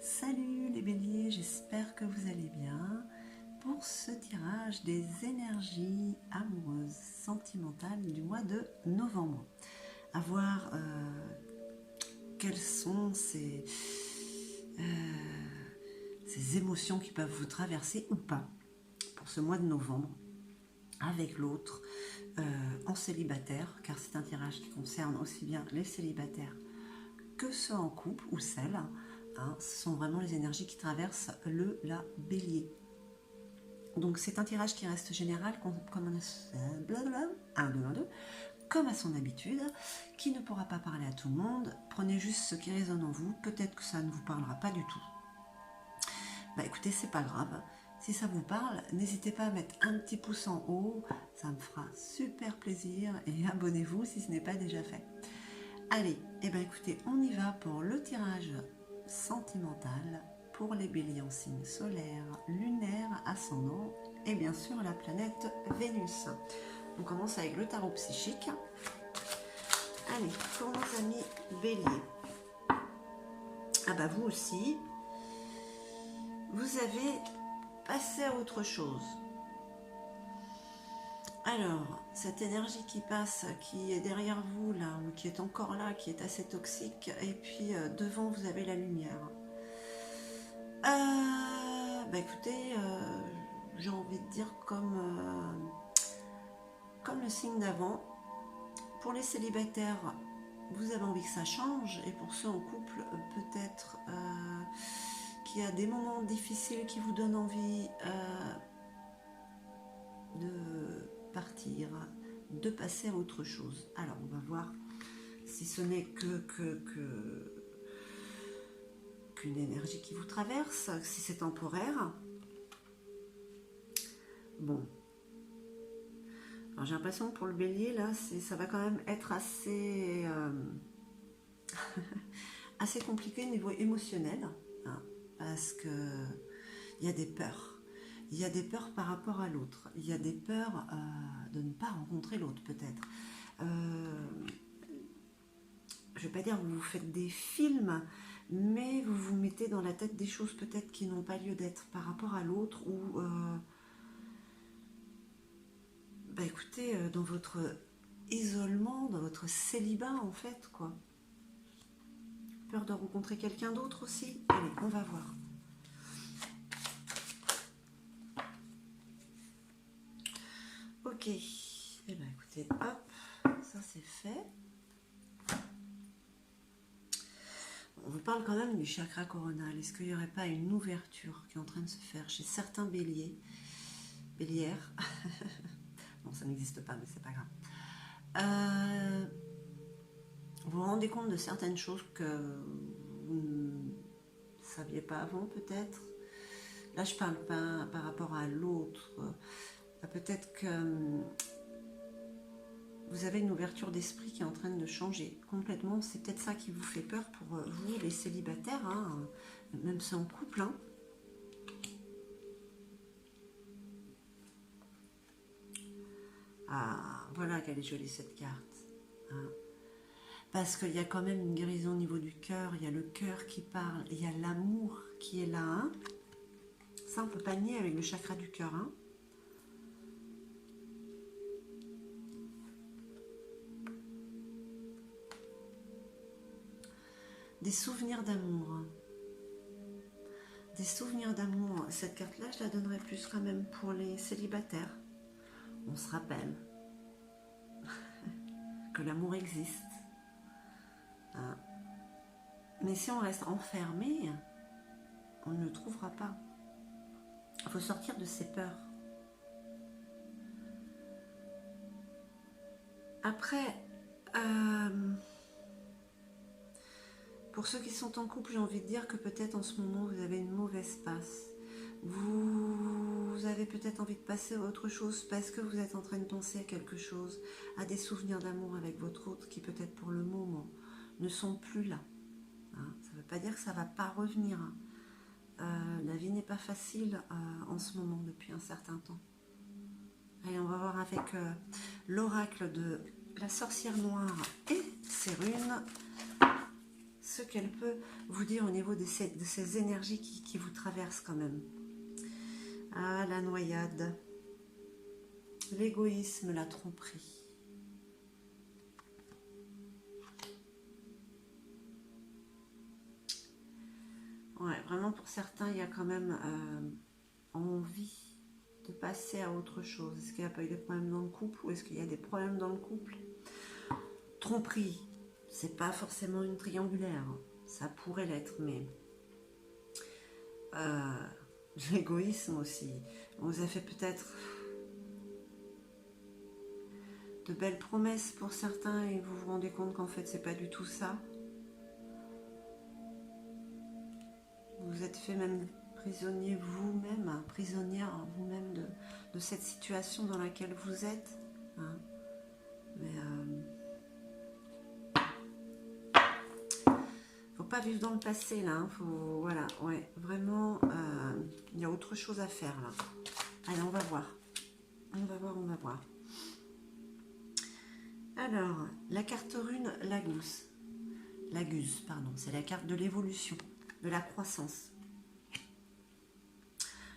Salut les béliers, j'espère que vous allez bien. Pour ce tirage des énergies amoureuses, sentimentales du mois de novembre. À voir quelles sont ces émotions qui peuvent vous traverser ou pas pour ce mois de novembre avec l'autre en célibataire, car c'est un tirage qui concerne aussi bien les célibataires que ceux en couple ou celles. Ce sont vraiment les énergies qui traversent la bélier. Donc c'est un tirage qui reste général comme à son habitude, qui ne pourra pas parler à tout le monde. Prenez juste ce qui résonne en vous, peut-être que ça ne vous parlera pas du tout. Écoutez, c'est pas grave. Si ça vous parle, n'hésitez pas à mettre un petit pouce en haut, ça me fera super plaisir, et abonnez-vous si ce n'est pas déjà fait. Allez, écoutez, on y va pour le tirage sentimental pour les béliers en signe solaire, lunaire, ascendant et bien sûr la planète Vénus. On commence avec le tarot psychique. Allez, pour nos amis béliers. Vous aussi, vous avez passé à autre chose. Alors, cette énergie qui passe, qui est derrière vous, là, ou qui est encore là, qui est assez toxique, et puis devant, vous avez la lumière. Écoutez, j'ai envie de dire comme le signe d'avant. Pour les célibataires, vous avez envie que ça change, et pour ceux en couple, peut-être qu'il y a des moments difficiles qui vous donnent envie de partir, de passer à autre chose. Alors on va voir si ce n'est qu'une énergie qui vous traverse, si c'est temporaire. Bon. Alors j'ai l'impression que pour le bélier, là, ça va quand même être assez assez compliqué au niveau émotionnel, parce que il y a des peurs. Il y a des peurs par rapport à l'autre. Il y a des peurs de ne pas rencontrer l'autre, peut-être. Je ne vais pas dire que vous vous faites des films, mais vous vous mettez dans la tête des choses peut-être qui n'ont pas lieu d'être par rapport à l'autre, ou écoutez, dans votre isolement, dans votre célibat en fait, quoi. Peur de rencontrer quelqu'un d'autre aussi. Allez, on va voir. Ok, écoutez, hop, ça c'est fait. On vous parle quand même du chakra coronal. Est-ce qu'il n'y aurait pas une ouverture qui est en train de se faire chez certains béliers, bélières? Bon, ça n'existe pas, mais c'est pas grave. Vous vous rendez compte de certaines choses que vous ne saviez pas avant, peut-être. Là, je parle pas par rapport à l'autre. Peut-être que vous avez une ouverture d'esprit qui est en train de changer complètement. C'est peut-être ça qui vous fait peur pour vous, les célibataires, même ceux en couple. Ah, voilà qu'elle est jolie cette carte. Parce qu'il y a quand même une guérison au niveau du cœur. Il y a le cœur qui parle. Il y a l'amour qui est là. Ça, on ne peut pas nier avec le chakra du cœur. Des souvenirs d'amour. Des souvenirs d'amour. Cette carte-là, je la donnerais plus quand même pour les célibataires. On se rappelle que l'amour existe. Mais si on reste enfermé, on ne le trouvera pas. Il faut sortir de ses peurs. Après, pour ceux qui sont en couple, j'ai envie de dire que peut-être en ce moment, vous avez une mauvaise passe. Vous avez peut-être envie de passer à autre chose parce que vous êtes en train de penser à quelque chose, à des souvenirs d'amour avec votre autre qui peut-être pour le moment ne sont plus là. Ça ne veut pas dire que ça ne va pas revenir. La vie n'est pas facile en ce moment depuis un certain temps. Allez, on va voir avec l'oracle de la sorcière noire et ses runes. ce qu'elle peut vous dire au niveau de ces énergies qui vous traversent quand même. Ah, la noyade, l'égoïsme, la tromperie. Ouais, vraiment pour certains, il y a quand même envie de passer à autre chose. Est-ce qu'il n'y a pas eu des problèmes dans le couple ou est-ce qu'il y a des problèmes dans le couple? Tromperie, c'est pas forcément une triangulaire, ça pourrait l'être, mais l'égoïsme aussi. On vous a fait peut-être de belles promesses pour certains et vous vous rendez compte qu'en fait c'est pas du tout ça. Vous vous êtes fait même prisonnier vous-même, prisonnière vous-même de cette situation dans laquelle vous êtes. Hein. Mais faut pas vivre dans le passé là. Hein. Faut, voilà, ouais, vraiment, il y a autre chose à faire là. Allez, on va voir. On va voir, on va voir. Alors, la carte rune Laguz. Laguz, pardon, c'est la carte de l'évolution, de la croissance.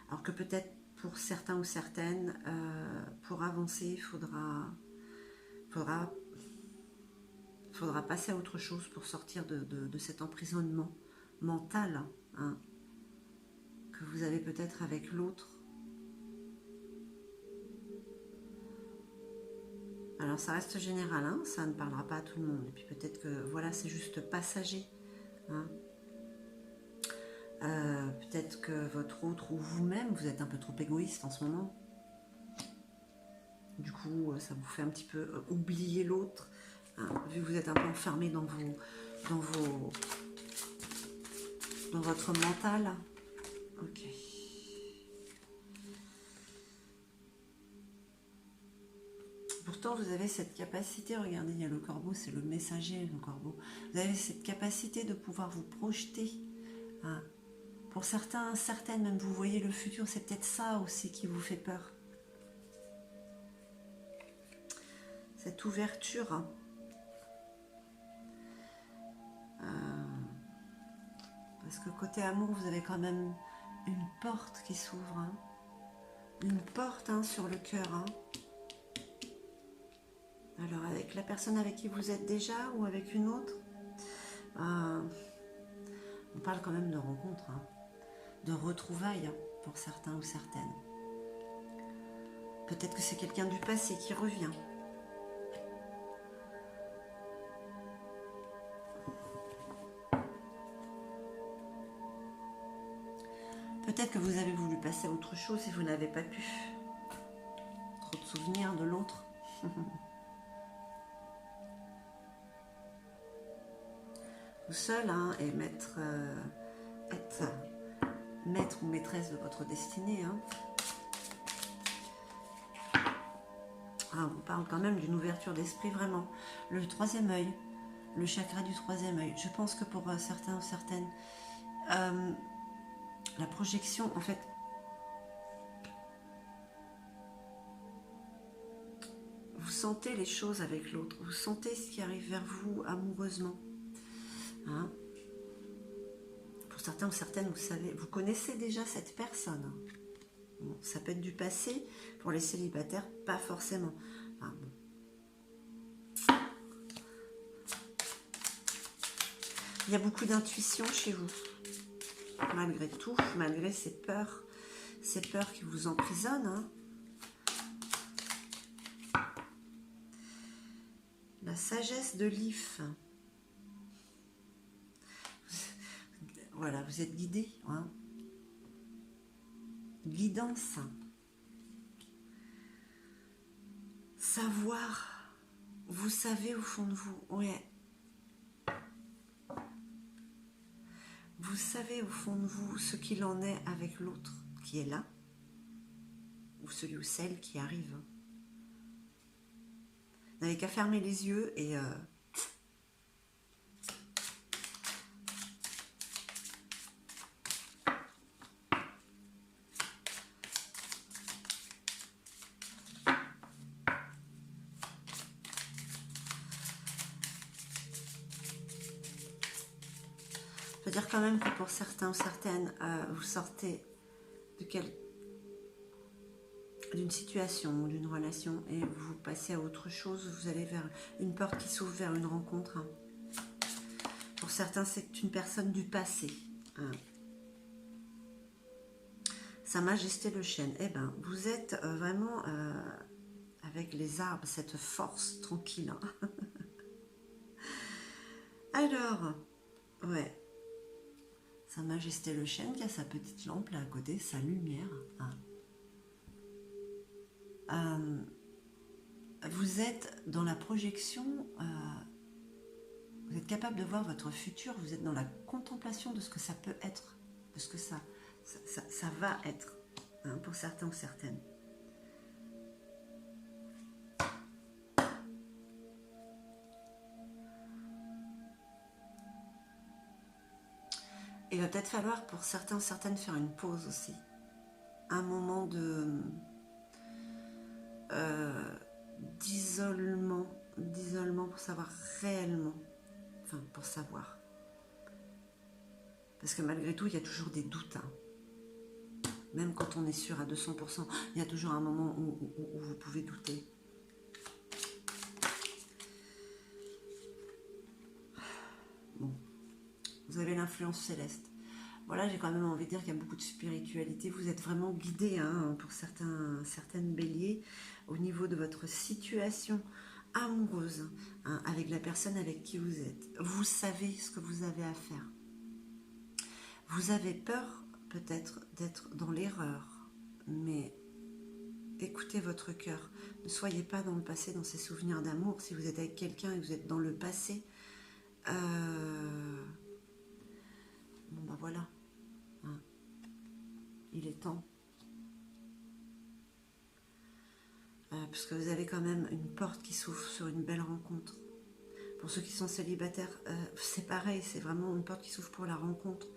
Alors que peut-être pour certains ou certaines, pour avancer, il faudra passer à autre chose pour sortir de cet emprisonnement mental hein, que vous avez peut-être avec l'autre. Alors ça reste général, hein, ça ne parlera pas à tout le monde. Et puis peut-être que voilà, c'est juste passager. Hein. Peut-être que votre autre ou vous-même, vous êtes un peu trop égoïste en ce moment. Du coup, ça vous fait un petit peu oublier l'autre. Hein, vu que vous êtes un peu enfermé dans votre mental. Ok. Pourtant, vous avez cette capacité, regardez, il y a le corbeau, c'est le messager, le corbeau. Vous avez cette capacité de pouvoir vous projeter. Hein. Pour certains, certaines, même vous voyez le futur, c'est peut-être ça aussi qui vous fait peur. Cette ouverture. Hein. Parce que côté amour, vous avez quand même une porte qui s'ouvre. Hein. Une porte hein, sur le cœur. Hein. Alors, avec la personne avec qui vous êtes déjà ou avec une autre, on parle quand même de rencontre, hein, de retrouvailles hein, pour certains ou certaines. Peut-être que c'est quelqu'un du passé qui revient. Peut-être que vous avez voulu passer à autre chose et vous n'avez pas pu. Trop de souvenirs de l'autre. Vous seul hein, et être maître ou maîtresse de votre destinée. Hein. Ah, on parle quand même d'une ouverture d'esprit vraiment. Le troisième œil, le chakra du troisième œil. Je pense que pour certains ou certaines, la projection, en fait, vous sentez les choses avec l'autre, vous sentez ce qui arrive vers vous amoureusement. Hein. Pour certains ou certaines, vous savez, vous connaissez déjà cette personne. Bon, ça peut être du passé, pour les célibataires, pas forcément. Enfin, bon. Il y a beaucoup d'intuition chez vous, malgré tout, malgré ces peurs qui vous emprisonnent. Hein. La sagesse de l'IF. Voilà, vous êtes guidé. Hein. Guidance. Savoir. Vous savez au fond de vous. Ouais. Vous savez au fond de vous ce qu'il en est avec l'autre qui est là. Ou celui ou celle qui arrive. Vous n'avez qu'à fermer les yeux et... dire quand même que pour certains ou certaines, vous sortez d'une situation, d'une relation et vous passez à autre chose, vous allez vers une porte qui s'ouvre vers une rencontre. Hein. Pour certains, c'est une personne du passé. Hein. Sa Majesté le Chêne. Eh bien, vous êtes vraiment avec les arbres, cette force tranquille. Hein. Alors, ouais. Sa Majesté le Chêne qui a sa petite lampe là à côté, sa lumière. Hein. Vous êtes dans la projection, vous êtes capable de voir votre futur, vous êtes dans la contemplation de ce que ça peut être, de ce que ça va être, hein, pour certains ou certaines. Il va peut-être falloir pour certains ou certaines faire une pause aussi. Un moment d'isolement pour savoir réellement, enfin pour savoir. Parce que malgré tout, il y a toujours des doutes. Hein. Même quand on est sûr à 200%, il y a toujours un moment où vous pouvez douter. Bon. Vous avez l'influence céleste. Voilà, j'ai quand même envie de dire qu'il y a beaucoup de spiritualité. Vous êtes vraiment guidé, hein, pour certaines béliers, au niveau de votre situation amoureuse, hein, avec la personne avec qui vous êtes. Vous savez ce que vous avez à faire. Vous avez peur peut-être d'être dans l'erreur, mais écoutez votre cœur. Ne soyez pas dans le passé, dans ces souvenirs d'amour. Si vous êtes avec quelqu'un et que vous êtes dans le passé, bon ben voilà, hein. Il est temps. Parce que vous avez quand même une porte qui s'ouvre sur une belle rencontre. Pour ceux qui sont célibataires, c'est pareil, c'est vraiment une porte qui s'ouvre pour la rencontre,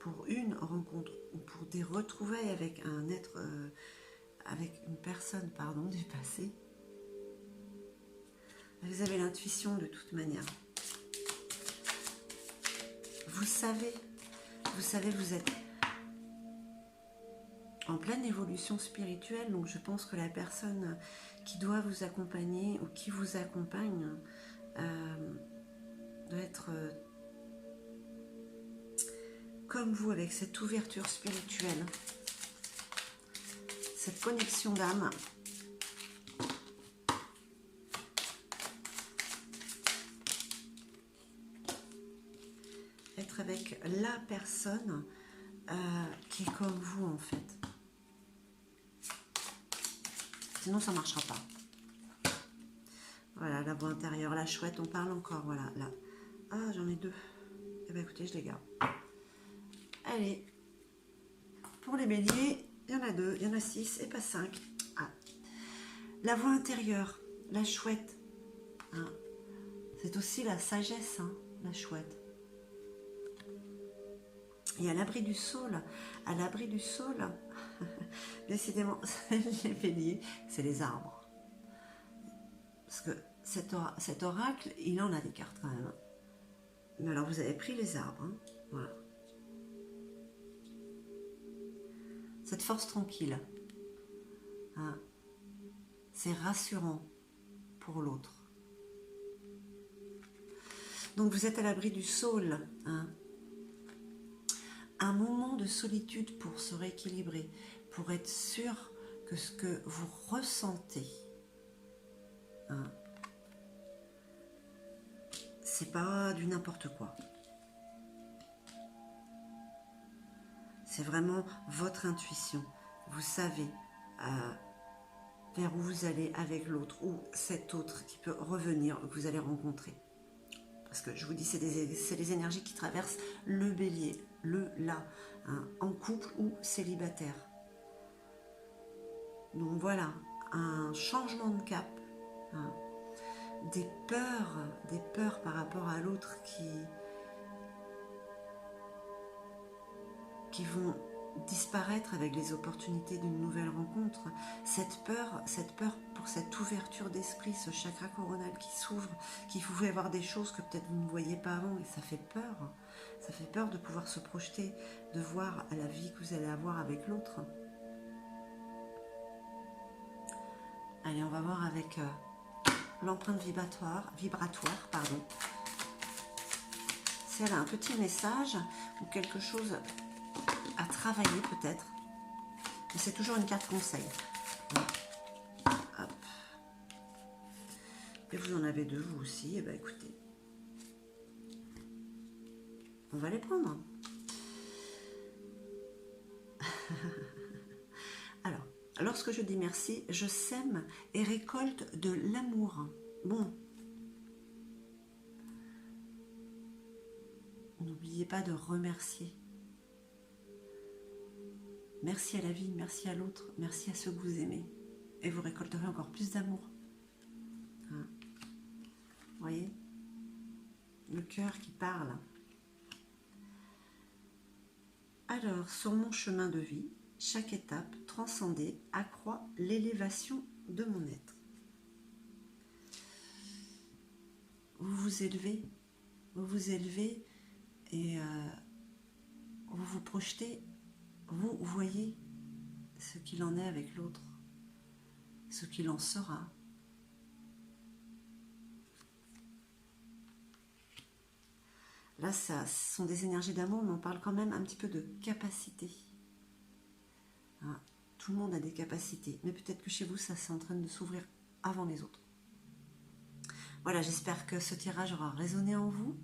pour une rencontre, ou pour des retrouvailles avec un être, avec une personne, pardon, du passé. Vous avez l'intuition de toute manière. Vous savez, vous êtes en pleine évolution spirituelle, donc je pense que la personne qui doit vous accompagner ou qui vous accompagne doit être comme vous, avec cette ouverture spirituelle, cette connexion d'âme. Être avec la personne qui est comme vous en fait. Sinon ça ne marchera pas. Voilà, la voix intérieure, la chouette, on parle encore, voilà, là. Ah, j'en ai deux. Eh bien écoutez, je les garde. Allez, pour les béliers, il y en a 2, il y en a 6 et pas 5. Ah. La voix intérieure, la chouette, hein. C'est aussi la sagesse, hein, la chouette. Et à l'abri du saule, décidément, les béliers, c'est les arbres. Parce que cet oracle, il en a des cartes quand même. Mais alors, vous avez pris les arbres, hein, voilà. Cette force tranquille, hein, c'est rassurant pour l'autre. Donc, vous êtes à l'abri du saule, hein. Un moment de solitude pour se rééquilibrer, pour être sûr que ce que vous ressentez, hein, c'est pas du n'importe quoi. C'est vraiment votre intuition. Vous savez vers où vous allez avec l'autre ou cet autre qui peut revenir, que vous allez rencontrer. Parce que je vous dis, c'est les énergies qui traversent le bélier, le là, hein, en couple ou célibataire. Donc voilà, un changement de cap, hein, des peurs par rapport à l'autre qui vont disparaître avec les opportunités d'une nouvelle rencontre. Cette peur pour cette ouverture d'esprit, ce chakra coronal qui s'ouvre, qui vous fait voir des choses que peut-être vous ne voyez pas avant, et ça fait peur. Ça fait peur de pouvoir se projeter, de voir la vie que vous allez avoir avec l'autre. Allez, on va voir avec l'empreinte vibratoire, si elle a un petit message ou quelque chose à travailler peut-être. Mais c'est toujours une carte conseil. Hop. Et vous en avez deux vous aussi. Et bien écoutez, on va les prendre. Alors, lorsque je dis merci, je sème et récolte de l'amour. Bon. N'oubliez pas de remercier. Merci à la vie, merci à l'autre, merci à ceux que vous aimez. Et vous récolterez encore plus d'amour. Hein? Vous voyez? Le cœur qui parle. Alors, sur mon chemin de vie, chaque étape transcendée accroît l'élévation de mon être. Vous vous élevez et vous vous projetez, vous voyez ce qu'il en est avec l'autre, ce qu'il en sera. Là, ça ce sont des énergies d'amour, mais on parle quand même un petit peu de capacité. Hein, tout le monde a des capacités, mais peut-être que chez vous, ça c'est en train de s'ouvrir avant les autres. Voilà, j'espère que ce tirage aura résonné en vous.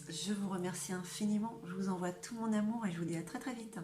Je vous remercie infiniment. Je vous envoie tout mon amour et je vous dis à très très vite.